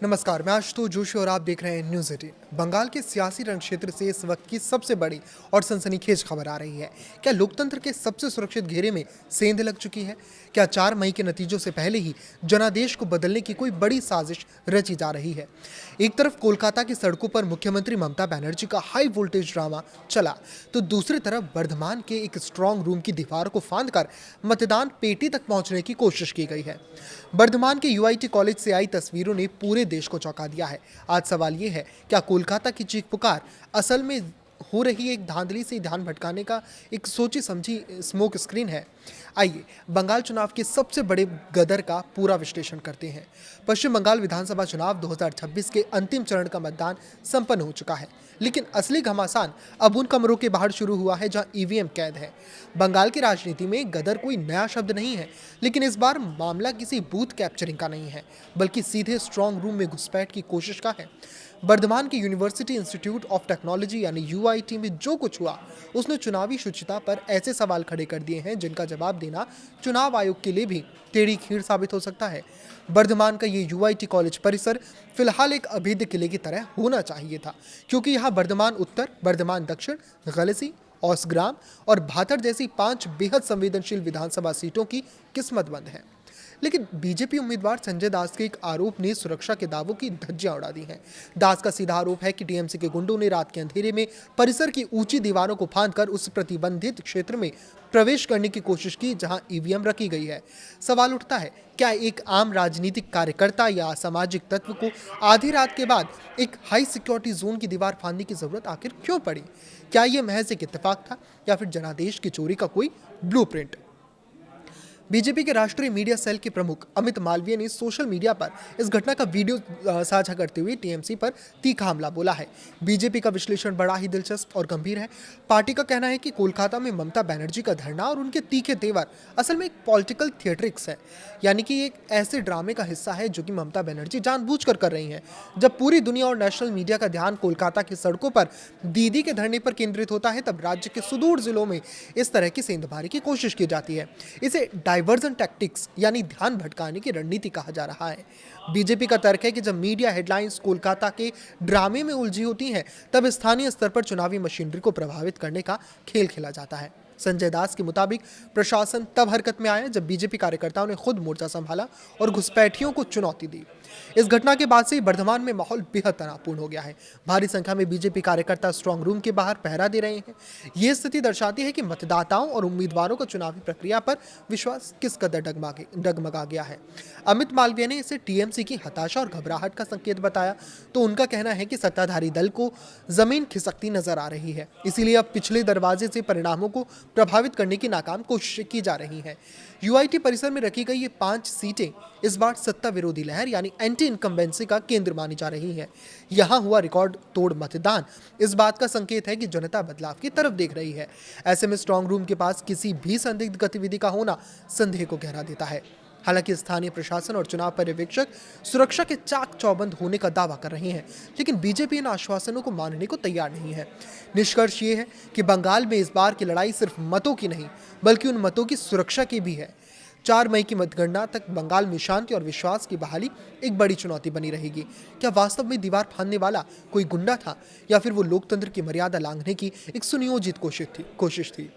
नमस्कार, मैं आशुतोष जोशी और आप देख रहे हैं न्यूज़ 18। बंगाल के सियासी रण क्षेत्र से इस वक्त की सबसे बड़ी और सनसनीखेज खबर आ रही है। क्या लोकतंत्र के सबसे सुरक्षित घेरे में सेंध लग चुकी है? क्या 4 मई के नतीजों से पहले ही जनादेश को बदलने की कोई बड़ी साजिश रची जा रही है? एक तरफ कोलकाता की सड़कों पर मुख्यमंत्री ममता बनर्जी का हाई वोल्टेज ड्रामा चला, तो दूसरी तरफ बर्धमान के एक स्ट्रांग रूम की दीवार को फांदकर मतदान पेटी तक पहुंचने की कोशिश की गई है। बर्धमान के यूआईटी कॉलेज से आई तस्वीरों ने पूरे देश को चौंका दिया है। आज सवाल ये है, क्या कोलकाता की चीख पुकार असल में हो रही एक धांधली से ध्यान भटकाने का एक सोची समझी स्मोक स्क्रीन है? आइए बंगाल चुनाव के सबसे बड़े गदर का पूरा विश्लेषण करते हैं। पश्चिम बंगाल विधानसभा चुनाव 2026 के अंतिम चरण का मतदान संपन्न हो चुका है, लेकिन असली घमासान अब उन कमरों के बाहर शुरू हुआ है जहां ईवीएम कैद है। बंगाल की राजनीति में गदर कोई नया शब्द नहीं है, लेकिन इस बार मामला किसी बूथ कैप्चरिंग का नहीं है, बल्कि सीधे स्ट्रांग रूम में घुसपैठ की कोशिश का है। बर्धमान के यूनिवर्सिटी इंस्टीट्यूट ऑफ टेक्नोलॉजी यानी यूआईटी में जो कुछ हुआ, उसने चुनावी शुचिता पर ऐसे सवाल खड़े कर दिए हैं जिनका जवाब देना चुनाव आयोग के लिए भी टेढ़ी खीर साबित हो सकता है। बर्धमान का ये यूआईटी कॉलेज परिसर फिलहाल एक अभेद्य किले की तरह होना चाहिए था, क्योंकि यहाँ बर्धमान उत्तर, बर्धमान दक्षिण, गलसी, औसग्राम और भातर जैसी 5 बेहद संवेदनशील विधानसभा सीटों की किस्मत बंद है। लेकिन बीजेपी उम्मीदवार संजय दास के एक आरोप ने सुरक्षा के दावों की धज्जियां उड़ा दी हैं। दास का सीधा आरोप है कि टीएमसी के गुंडों ने रात के अंधेरे में परिसर की ऊंची दीवारों को फांदकर उस प्रतिबंधित क्षेत्र में प्रवेश करने की कोशिश की जहां ईवीएम रखी गई है। सवाल उठता है, क्या एक आम राजनीतिक कार्यकर्ता या सामाजिक तत्व को आधी रात के बाद एक हाई सिक्योरिटी जोन की दीवार फांदने की जरूरत आखिर क्यों पड़ी? क्या यह महज एक इत्तेफाक था या फिर जनादेश की चोरी का कोई ब्लूप्रिंट? बीजेपी के राष्ट्रीय मीडिया सेल के प्रमुख अमित मालवीय ने सोशल मीडिया पर इस घटना का वीडियो साझा करते हुए टीएमसी पर तीखा हमला बोला है। बीजेपी का विश्लेषण बड़ा ही दिलचस्प और गंभीर है। पार्टी का कहना है कि कोलकाता में ममता बनर्जी का धरना और उनके तीखे तेवर असल में एक पॉलिटिकल थिएट्रिक्स है, यानी कि एक ऐसे ड्रामे का हिस्सा है जो कि ममता बनर्जी जानबूझकर कर रही हैं। जब पूरी दुनिया और नेशनल मीडिया का ध्यान कोलकाता की सड़कों पर दीदी के धरने पर केंद्रित होता है, तब राज्य के सुदूर जिलों में इस तरह की सेंधमारी की कोशिश की जाती है। इसे डाइवर्जन टैक्टिक्स यानी ध्यान भटकाने की रणनीति कहा जा रहा है। बीजेपी का तर्क है कि जब मीडिया हेडलाइंस कोलकाता के ड्रामे में उलझी होती हैं, तब स्थानीय स्तर पर चुनावी मशीनरी को प्रभावित करने का खेल खेला जाता है। संजय दास के मुताबिक प्रशासन तब हरकत में आया जब बीजेपी कार्यकर्ताओं ने खुद मोर्चा संभाला और घुसपैठियों को चुनौती दी। इस घटना के बाद से बर्धमान में माहौल बेहद तनावपूर्ण हो गया है। भारी संख्या में बीजेपी कार्यकर्ता स्ट्रांग रूम के बाहर पहरा दे रहे हैं। ये स्थिति दर्शाती है कि मतदाताओं और उम्मीदवारों का चुनावी प्रक्रिया पर विश्वास किस कदर डगमगा गया है। अमित मालवीय ने इसे टीएमसी की हताशा और घबराहट का संकेत बताया, तो उनका कहना है कि सत्ताधारी दल को जमीन खिसकती नजर आ रही है, इसीलिए अब पिछले दरवाजे से परिणामों को प्रभावित करने की नाकाम कोशिशें की जा रही हैं। यूआईटी परिसर में रखी गई ये 5 सीटें इस बार सत्ता विरोधी लहर यानी एंटी इनकम्बेंसी का केंद्र मानी जा रही है। यहाँ हुआ रिकॉर्ड तोड़ मतदान इस बात का संकेत है कि जनता बदलाव की तरफ देख रही है। ऐसे में स्ट्रांग रूम के पास किसी भी संदिग्ध गतिविधि का होना संदेह को गहरा देता है। हालांकि स्थानीय प्रशासन और चुनाव पर्यवेक्षक सुरक्षा के चाक चौबंद होने का दावा कर रहे हैं, लेकिन बीजेपी इन आश्वासनों को मानने को तैयार नहीं है। निष्कर्ष ये है कि बंगाल में इस बार की लड़ाई सिर्फ मतों की नहीं, बल्कि उन मतों की सुरक्षा की भी है। 4 मई की मतगणना तक बंगाल में शांति और विश्वास की बहाली एक बड़ी चुनौती बनी रहेगी। क्या वास्तव में दीवार फांदने वाला कोई गुंडा था, या फिर वो लोकतंत्र की मर्यादा लांघने की एक सुनियोजित कोशिश थी?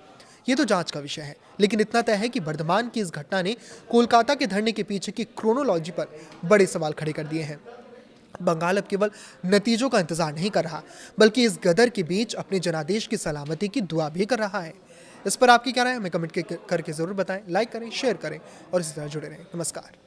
ये तो जांच का विषय है, लेकिन इतना तय है कि बर्धमान की इस घटना ने कोलकाता के धरने के पीछे की क्रोनोलॉजी पर बड़े सवाल खड़े कर दिए हैं। बंगाल अब केवल नतीजों का इंतजार नहीं कर रहा, बल्कि इस गदर के बीच अपने जनादेश की सलामती की दुआ भी कर रहा है। इस पर आपकी क्या राय है, हमें कमेंट करके जरूर बताएं। लाइक करें, शेयर करें और इसी तरह जुड़े रहें। नमस्कार।